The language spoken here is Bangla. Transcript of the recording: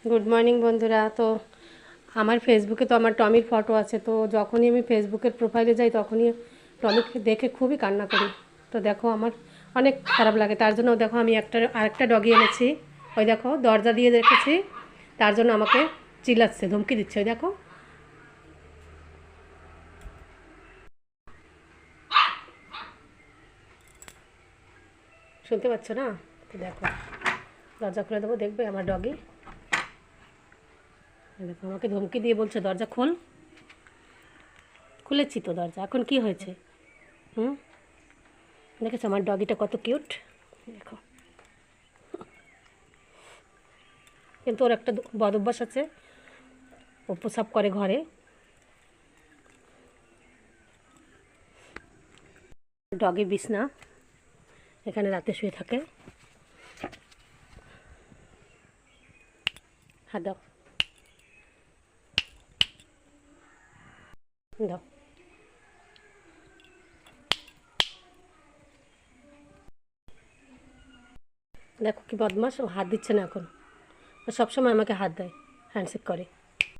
গুড মর্নিং বন্ধুরা। তো আমার ফেসবুকে তো আমার টমির ফটো আছে, তো যখনই আমি ফেসবুকের প্রোফাইলে যাই তখনই টমিকে দেখে খুবই কান্না করি। তো দেখো আমার অনেক খারাপ লাগে, তার জন্য দেখো আমি আরেকটা ডগি এনেছি। ওই দেখো দরজা দিয়ে রেখেছি, তার জন্য আমাকে চিল্লাচ্ছে, ধমকি দিচ্ছে। ওই দেখো, শুনতে পাচ্ছ না? তো দেখো, দরজা খুলে দেবো, দেখবে আমার ডগি। দেখো আমাকে ধমকি দিয়ে বলছে দরজা খোল। খুলেছি তো দরজা, এখন কি হয়েছে? হুম, দেখেছো আমার ডগিটা কত কিউট? দেখো, কিন্তু ওর একটা বদ অভ্যাস আছে, ও প্রসাব করে ঘরে। ডগি বিছনা, এখানে রাতে শুয়ে থাকে। হাত দাও, দাও। দেখো কি বদমাস, ও হাত দিচ্ছে না এখন। ও সবসময় আমাকে হাত দেয়, হ্যান্ডশেক করে।